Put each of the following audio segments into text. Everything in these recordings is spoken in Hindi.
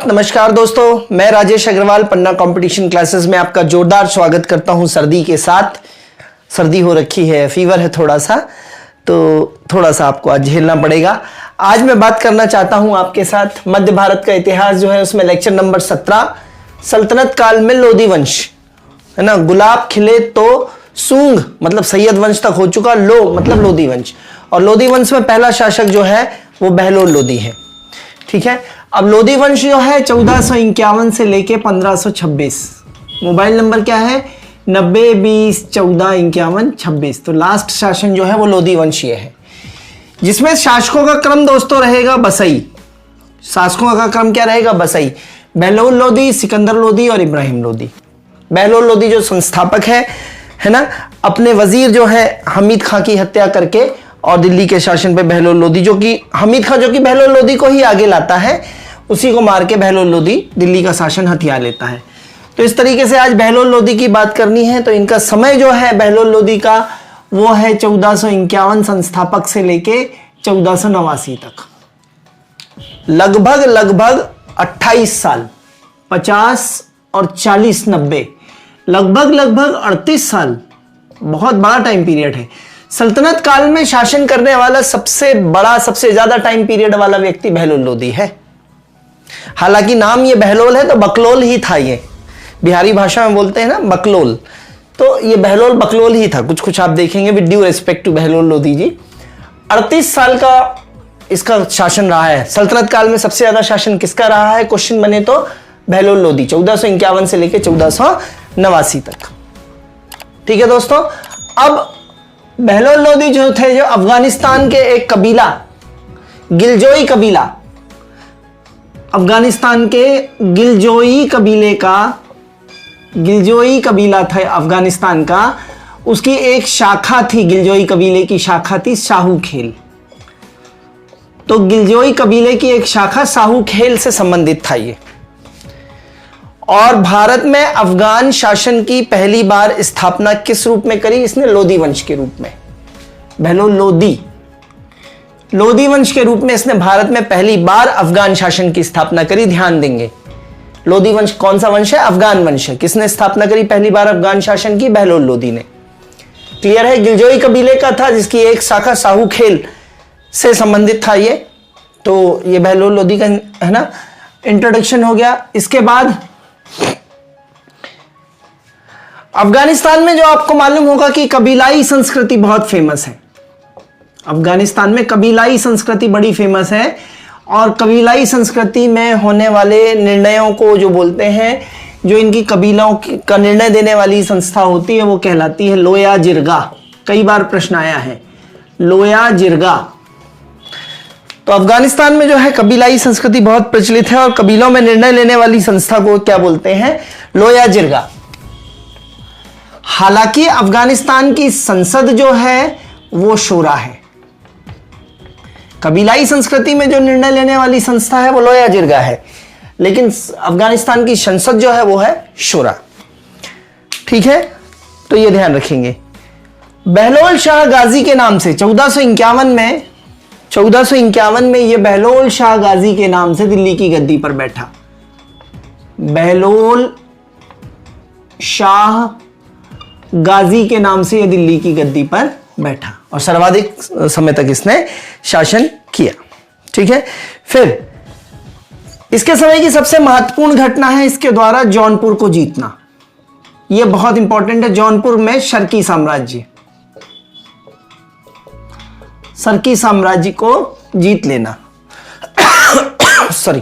नमस्कार दोस्तों, मैं राजेश अग्रवाल पन्ना कंपटीशन क्लासेस में आपका जोरदार स्वागत करता हूं। सर्दी के साथ सर्दी हो रखी है, फीवर है थोड़ा सा, तो थोड़ा सा आपको आज झेलना पड़ेगा। आज मैं बात करना चाहता हूं आपके साथ मध्य भारत का इतिहास जो है उसमें लेक्चर नंबर 17 सल्तनत काल में लोधी वंश, है ना। गुलाब खिले तो सूंघ मतलब सैयद वंश तक हो चुका, लो मतलब लोधी वंश, और लोधी वंश में पहला शासक जो है वो बहलोल लोधी है। ठीक है, अब लोधी वंश जो है 1451 से लेके 1526। मोबाइल नंबर क्या है 9020145126। तो लास्ट शासन जो है वो लोधी वंशीय है, जिसमें शासकों का क्रम दोस्तों रहेगा बसई। शासकों का क्रम क्या रहेगा? बसई, बहलोल लोधी, सिकंदर लोधी और इब्राहिम लोधी। बहलोल लोधी जो संस्थापक है ना, अपने वजीर जो है हमीद खां की हत्या करके और दिल्ली के शासन पे बहलोल लोधी, जो कि हमीद खां जो कि बहलोल लोधी को ही आगे लाता है, उसी को मार के बहलोल लोधी दिल्ली का शासन हथिया लेता है। तो इस तरीके से आज बहलोल लोधी की बात करनी है। तो इनका समय जो है बहलोल लोधी का वो है 1451 संस्थापक से लेके 1489 तक, लगभग 28 साल, 50 और 40 90, लगभग 38 साल, बहुत बड़ा टाइम पीरियड है। सल्तनत काल में शासन करने वाला सबसे बड़ा, सबसे ज्यादा टाइम पीरियड वाला व्यक्ति बहलोल लोधी है। हालांकि नाम ये बहलोल है तो बकलोल ही था, ये बिहारी भाषा में बोलते हैं ना बकलोल, तो ये बहलोल बकलोल ही था। कुछ आप देखेंगे with due respect to Bahlol Lodi ji. 38 साल का इसका शासन रहा है। सल्तनत काल में सबसे ज्यादा शासन किसका रहा है क्वेश्चन बने तो बहलोल लोधी, 1451 से लेकर 1489 तक। ठीक है दोस्तों, अब बहलोल लोधी जो थे, जो अफगानिस्तान के एक कबीला गिलजोई कबीला, अफगानिस्तान के गिलजोई कबीला था अफगानिस्तान का, उसकी एक शाखा थी, गिलजोई कबीले की शाखा थी साहू खेल। तो गिलजोई कबीले की एक शाखा साहू खेल से संबंधित था ये। और भारत में अफगान शासन की पहली बार स्थापना किस रूप में करी इसने? लोधी वंश के रूप में। बहलोल लोधी वंश के रूप में इसने भारत में पहली बार अफगान शासन की स्थापना करी। ध्यान देंगे, लोधी वंश कौन सा वंश है? अफगान वंश है। किसने स्थापना करी पहली बार अफगान शासन की? बहलोल लोधी ने। क्लियर है? गिलजोई कबीले का था, जिसकी एक शाखा साहू खेल से संबंधित था ये। तो ये बहलोल लोधी का है ना इंट्रोडक्शन हो गया। इसके बाद अफगानिस्तान में जो आपको मालूम होगा कि कबीलाई संस्कृति बहुत फेमस है। अफगानिस्तान में कबीलाई संस्कृति बड़ी फेमस है, और कबीलाई संस्कृति में होने वाले निर्णयों को जो बोलते हैं, जो इनकी कबीलों का निर्णय देने वाली संस्था होती है, वो कहलाती है लोया जिरगा। कई बार प्रश्न आया है लोया जिरगा। तो अफगानिस्तान में जो है कबीलाई संस्कृति बहुत प्रचलित है, और कबीलों में निर्णय लेने वाली संस्था को क्या बोलते हैं? लोया जिरगा। हालांकि अफगानिस्तान की संसद जो है वो शोरा है। कबीलाई संस्कृति में जो निर्णय लेने वाली संस्था है वो लोया जिरगा है, लेकिन अफगानिस्तान की संसद जो है वो है शोरा। ठीक है, तो ये ध्यान रखेंगे। बहलोल शाह गाजी के नाम से 1451 में ये बहलोल शाह गाजी के नाम से दिल्ली की गद्दी पर बैठा। बहलोल शाह गाजी के नाम से ये दिल्ली की गद्दी पर बैठा, और सर्वाधिक समय तक इसने शासन किया। ठीक है, फिर इसके समय की सबसे महत्वपूर्ण घटना है इसके द्वारा जौनपुर को जीतना। यह बहुत इंपॉर्टेंट है। जौनपुर में शर्की साम्राज्य को जीत लेना। सॉरी,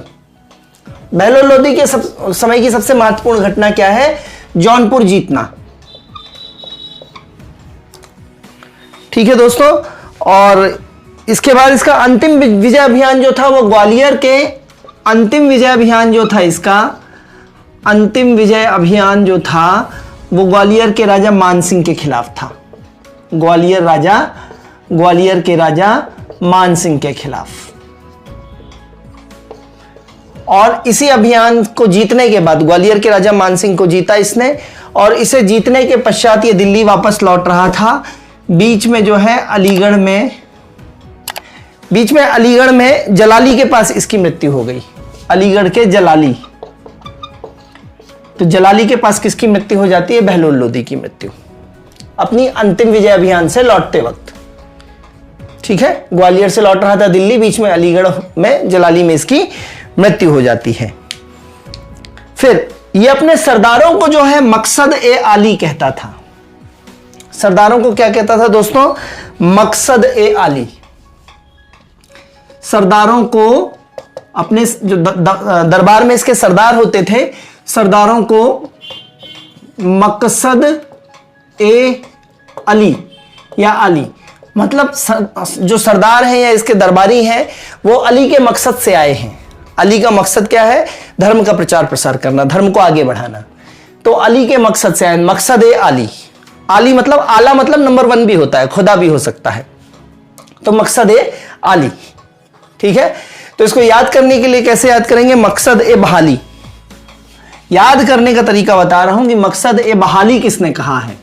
बहलोल लोधी के समय की सबसे महत्वपूर्ण घटना क्या है? जौनपुर जीतना। ठीक है दोस्तों, और इसके बाद इसका अंतिम विजय अभियान जो था वो ग्वालियर के अंतिम विजय अभियान जो था वो ग्वालियर के राजा मानसिंह के खिलाफ था। ग्वालियर के राजा मानसिंह के खिलाफ। और इसी अभियान को जीतने के बाद ग्वालियर के राजा मानसिंह को जीता इसने, और इसे जीतने के पश्चात ये दिल्ली वापस लौट रहा था। बीच में जो है अलीगढ़ में जलाली के पास इसकी मृत्यु हो गई। अलीगढ़ के जलाली। तो जलाली के पास किसकी मृत्यु हो जाती है? बहलोल लोदी की मृत्यु, अपनी अंतिम विजय अभियान से लौटते वक्त। ठीक है, ग्वालियर से लौट रहा था दिल्ली, बीच में अलीगढ़ में जलाली में इसकी मृत्यु हो जाती है। फिर ये अपने सरदारों को जो है मकसद ए आली कहता था। सरदारों को क्या कहता था दोस्तों? मकसद ए आली। सरदारों को अपने जो दरबार में इसके सरदार होते थे, सरदारों को मकसद ए अली या अली, मतलब जो सरदार हैं या इसके दरबारी हैं वो अली के मकसद से आए हैं। अली का मकसद क्या है? धर्म का प्रचार प्रसार करना, धर्म को आगे बढ़ाना। तो अली के मकसद से आए, मकसद ए आली। आली मतलब आला, मतलब नंबर 1 भी होता है, खुदा भी हो सकता है। तो मकसद ए आली। ठीक है, तो इसको याद करने के लिए कैसे याद करेंगे? मकसद ए बहाली। याद करने का तरीका बता रहा हूं कि मकसद ए बहाली किसने कहा है,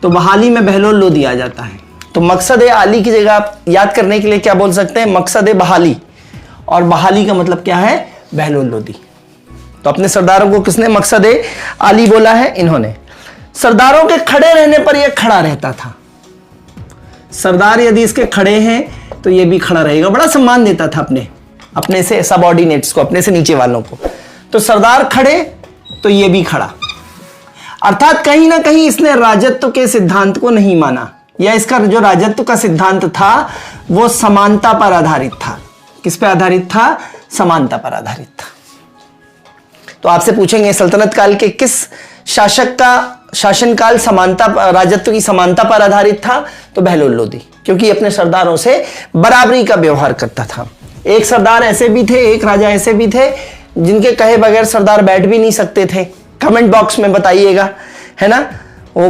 तो बहाली में बहलोल लोदी आ जाता है। तो मकसद ए आली की जगह आप याद करने के लिए क्या बोल सकते हैं? मकसद ए बहाली। और बहाली का मतलब क्या है? बहलोल लोदी। तो अपने सरदारों को किसने मकसद ए आली बोला है? इन्होंने। सरदारों के खड़े रहने पर यह खड़ा रहता था। सरदार यदि इसके खड़े हैं तो यह भी खड़ा रहेगा। बड़ा सम्मान देता था अपने से सबऑर्डिनेट्स को, अपने से नीचे वालों को। तो सरदार खड़े तो यह भी खड़ा। अर्थात कहीं ना कहीं इसने राजत्व के सिद्धांत को नहीं माना, या इसका जो राजत्व का सिद्धांत था वो समानता पर आधारित था। किस पे आधारित था? समानता पर आधारित था। तो आपसे पूछेंगे सल्तनत काल के किस शासक का शासनकाल समानता, राजत्व की समानता पर आधारित था? तो बहलोल लोदी, क्योंकि अपने सरदारों से बराबरी का व्यवहार करता था। एक सरदार ऐसे भी थे, एक राजा ऐसे भी थे जिनके कहे बगैर सरदार बैठ भी नहीं सकते थे। कमेंट बॉक्स में बताइएगा, है ना। वो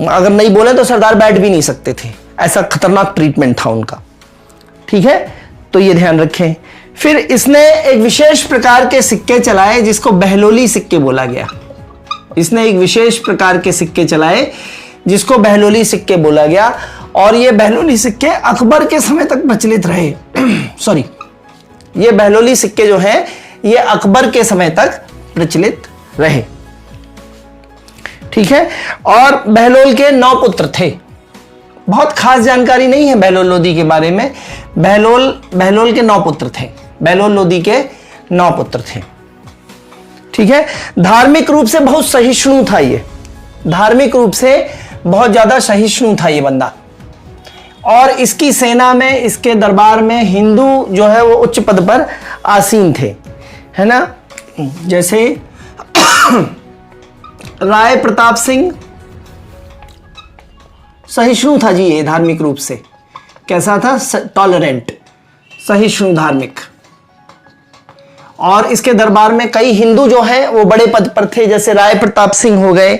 अगर नहीं बोले तो सरदार बैठ भी नहीं सकते थे, ऐसा खतरनाक ट्रीटमेंट था उनका। ठीक है, तो ये ध्यान रखें। फिर इसने एक विशेष प्रकार के सिक्के चलाए जिसको बहलोली सिक्के बोला गया। इसने एक विशेष प्रकार के सिक्के चलाए जिसको बहलोली सिक्के बोला गया, और ये बहलोली सिक्के अकबर के समय तक प्रचलित रहे। सॉरी, ये बहलोली सिक्के जो हैं ये अकबर के समय तक प्रचलित रहे। ठीक है, और बहलोल के 9 पुत्र थे। बहुत खास जानकारी नहीं है बहलोल लोदी के बारे में। बहलोल के 9 पुत्र थे। बहलोल लोदी के 9 पुत्र थे। ठीक है, धार्मिक रूप से बहुत सहिष्णु था ये। धार्मिक रूप से बहुत ज्यादा सहिष्णु था ये बंदा। और इसकी सेना में, इसके दरबार में हिंदू जो है वो उच्च पद पर आसीन थे, है ना। जैसे राय प्रताप सिंह सहिष्णु था जी ये, धार्मिक रूप से कैसा था? टॉलरेंट, सहिष्णु, धार्मिक। और इसके दरबार में कई हिंदू जो हैं वो बड़े पद पर थे, जैसे राय प्रताप सिंह हो गए,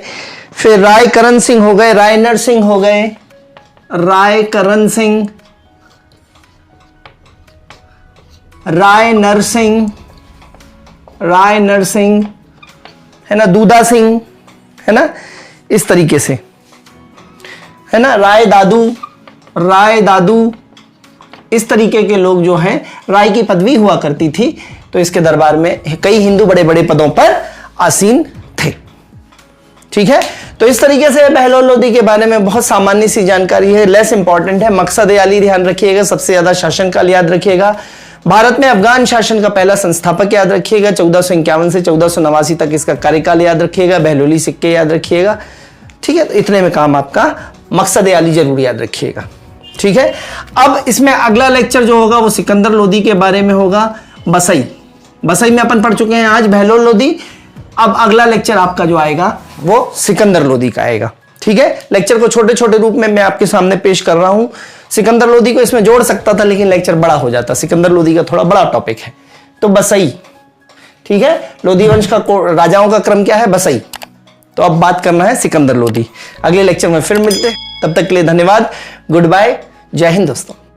फिर राय करण सिंह हो गए, राय नर सिंह हो गए, राय करण सिंह, राय नर सिंह, है ना, दूदा सिंह, है ना, इस तरीके से, है ना, राय दादू, इस तरीके के लोग जो हैं, राय की पदवी हुआ करती थी। तो इसके दरबार में कई हिंदू बड़े बड़े पदों पर आसीन थे। ठीक है, तो इस तरीके से बहलोल लोदी के बारे में बहुत सामान्य सी जानकारी है, लेस इंपॉर्टेंट है। मकसद ए आली ध्यान रखिएगा, सबसे ज्यादा शासनकाल याद रखिएगा। भारत में अफगान शासन का पहला संस्थापक याद रखिएगा, 1451 से 1489 तक इसका कार्यकाल याद रखिएगा। बहलोली सिक्के याद रखिएगा। ठीक है, तो इतने में काम आपका। मकसद ए आली जरूर याद रखिएगा। ठीक है, अब इसमें अगला लेक्चर जो होगा वो सिकंदर लोदी के बारे में होगा। बसई में अपन पढ़ चुके हैं आज बहलोल लोदी। अब अगला लेक्चर आपका जो आएगा वो सिकंदर लोदी का आएगा। ठीक है, लेक्चर को छोटे छोटे रूप में मैं आपके सामने पेश कर रहा हूं। सिकंदर लोदी को इसमें जोड़ सकता था लेकिन लेक्चर बड़ा हो जाता। सिकंदर लोदी का थोड़ा बड़ा टॉपिक है, तो बसई। ठीक है, लोदी वंश का राजाओं का क्रम क्या है? बसई। तो अब बात करना है सिकंदर लोदी। अगले लेक्चर में फिर मिलते हैं, तब तक के लिए धन्यवाद, गुड बाय, जय हिंद दोस्तों।